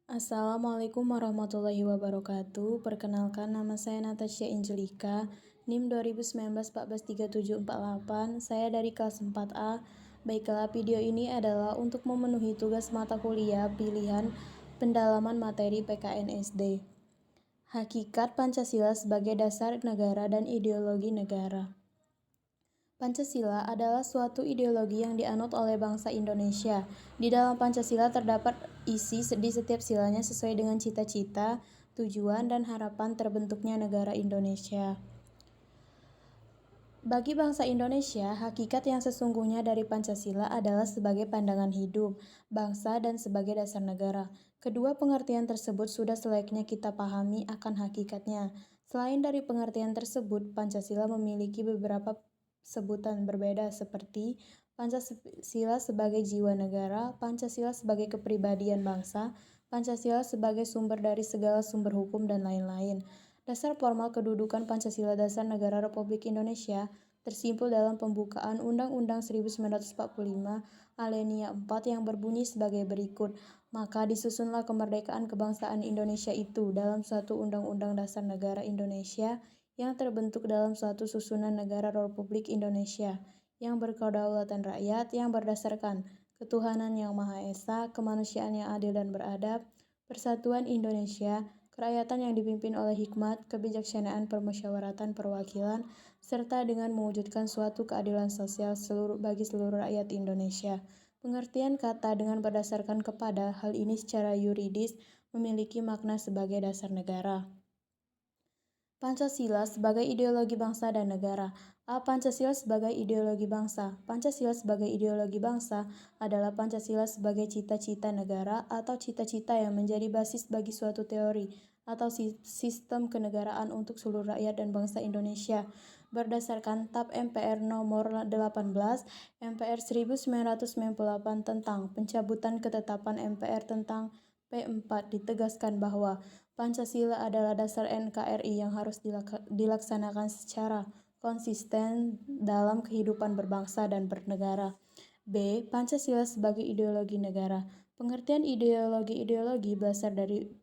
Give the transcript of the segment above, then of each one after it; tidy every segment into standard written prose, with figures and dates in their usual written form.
Assalamualaikum warahmatullahi wabarakatuh. Perkenalkan, nama saya Natasha Angelika, NIM 2019-143748. Saya dari kelas 4A. Baiklah, video ini adalah untuk memenuhi tugas mata kuliah pilihan pendalaman materi PKN SD. Hakikat Pancasila sebagai dasar negara dan ideologi negara. Pancasila adalah suatu ideologi yang dianut oleh bangsa Indonesia. Di dalam Pancasila terdapat isi di setiap silanya sesuai dengan cita-cita, tujuan, dan harapan terbentuknya negara Indonesia. Bagi bangsa Indonesia, hakikat yang sesungguhnya dari Pancasila adalah sebagai pandangan hidup bangsa dan sebagai dasar negara. Kedua pengertian tersebut sudah selayaknya kita pahami akan hakikatnya. Selain dari pengertian tersebut, Pancasila memiliki beberapa sebutan berbeda seperti Pancasila sebagai jiwa negara, Pancasila sebagai kepribadian bangsa, Pancasila sebagai sumber dari segala sumber hukum, dan lain-lain. Dasar formal kedudukan Pancasila Dasar Negara Republik Indonesia tersimpul dalam pembukaan Undang-Undang 1945 Alinea 4 yang berbunyi sebagai berikut. Maka disusunlah kemerdekaan kebangsaan Indonesia itu dalam suatu Undang-Undang Dasar Negara Indonesia yang terbentuk dalam suatu susunan negara Republik Indonesia yang berkedaulatan rakyat, yang berdasarkan ketuhanan yang Maha Esa, kemanusiaan yang adil dan beradab, persatuan Indonesia, kerakyatan yang dipimpin oleh hikmat, kebijaksanaan, permusyawaratan, perwakilan, serta dengan mewujudkan suatu keadilan sosial bagi seluruh rakyat Indonesia. Pengertian kata dengan berdasarkan kepada hal ini secara yuridis memiliki makna sebagai dasar negara. Pancasila sebagai ideologi bangsa dan negara. Pancasila sebagai ideologi bangsa. Pancasila sebagai ideologi bangsa adalah Pancasila sebagai cita-cita negara atau cita-cita yang menjadi basis bagi suatu teori atau sistem kenegaraan untuk seluruh rakyat dan bangsa Indonesia berdasarkan TAP MPR nomor 18 MPR 1998 tentang pencabutan ketetapan MPR tentang P4 ditegaskan bahwa Pancasila adalah dasar NKRI yang harus dilaksanakan secara konsisten dalam kehidupan berbangsa dan bernegara. B. Pancasila sebagai ideologi negara. Pengertian ideologi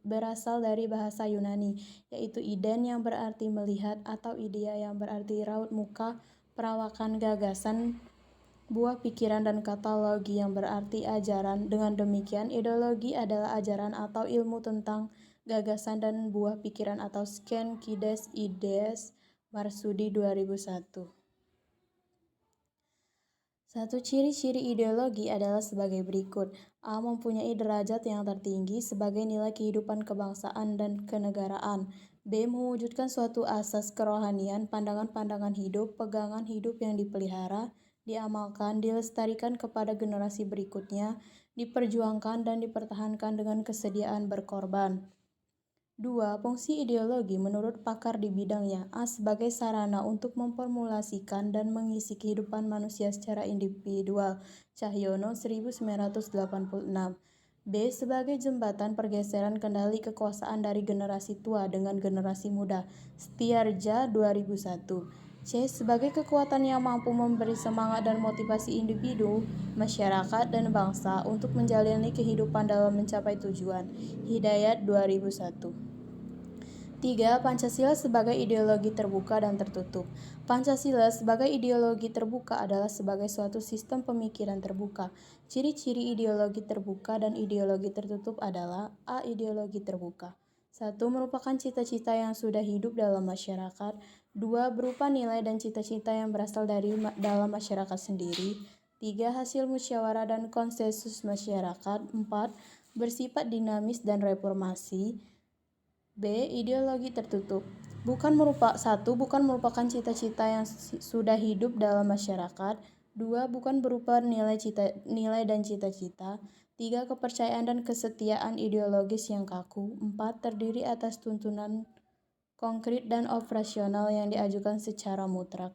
berasal dari bahasa Yunani, yaitu iden yang berarti melihat atau idea yang berarti raut muka, perawakan, gagasan, buah pikiran, dan kata logi yang berarti ajaran. Dengan demikian, ideologi adalah ajaran atau ilmu tentang gagasan dan buah pikiran atau Skenkides Ides Marsudi 2001. Satu ciri-ciri ideologi adalah sebagai berikut. A. Mempunyai derajat yang tertinggi sebagai nilai kehidupan kebangsaan dan kenegaraan. B. Mewujudkan suatu asas kerohanian, pandangan-pandangan hidup, pegangan hidup yang dipelihara, diamalkan, dilestarikan kepada generasi berikutnya, diperjuangkan dan dipertahankan dengan kesediaan berkorban. 2. Fungsi ideologi menurut pakar di bidangnya. A. Sebagai sarana untuk memformulasikan dan mengisi kehidupan manusia secara individual. Cahyono 1986. B. Sebagai jembatan pergeseran kendali kekuasaan dari generasi tua dengan generasi muda. Setiarja 2001. C. Sebagai kekuatan yang mampu memberi semangat dan motivasi individu, masyarakat, dan bangsa untuk menjalani kehidupan dalam mencapai tujuan. Hidayat 2001. 3. Pancasila sebagai ideologi terbuka dan tertutup. Pancasila sebagai ideologi terbuka adalah sebagai suatu sistem pemikiran terbuka. Ciri-ciri ideologi terbuka dan ideologi tertutup adalah: A. Ideologi terbuka. 1. Merupakan cita-cita yang sudah hidup dalam masyarakat. 2. Berupa nilai dan cita-cita yang berasal dari dalam masyarakat sendiri. 3. Hasil musyawarah dan konsensus masyarakat. 4. Bersifat dinamis dan reformasi. B. Ideologi tertutup. Bukan merupakan cita-cita yang sudah hidup dalam masyarakat. 2. Bukan berupa nilai dan cita-cita. 3. Kepercayaan dan kesetiaan ideologis yang kaku. 4. Terdiri atas tuntunan konkret dan operasional yang diajukan secara mutlak.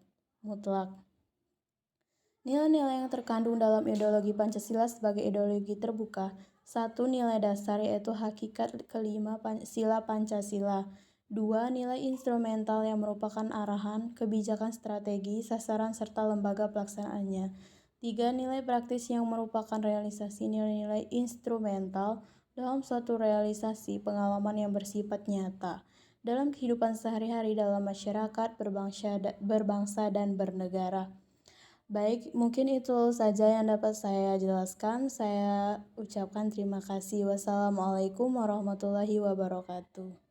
Nilai-nilai yang terkandung dalam ideologi Pancasila sebagai ideologi terbuka. 1. Nilai dasar, yaitu hakikat kelima sila Pancasila. 2. Nilai instrumental yang merupakan arahan, kebijakan strategi, sasaran, serta lembaga pelaksanaannya. 3. Nilai praktis yang merupakan realisasi nilai-nilai instrumental. dalam suatu realisasi pengalaman yang bersifat nyata dalam kehidupan sehari-hari dalam masyarakat berbangsa dan bernegara. Baik, mungkin itu saja yang dapat saya jelaskan. Saya ucapkan terima kasih. Wassalamualaikum warahmatullahi wabarakatuh.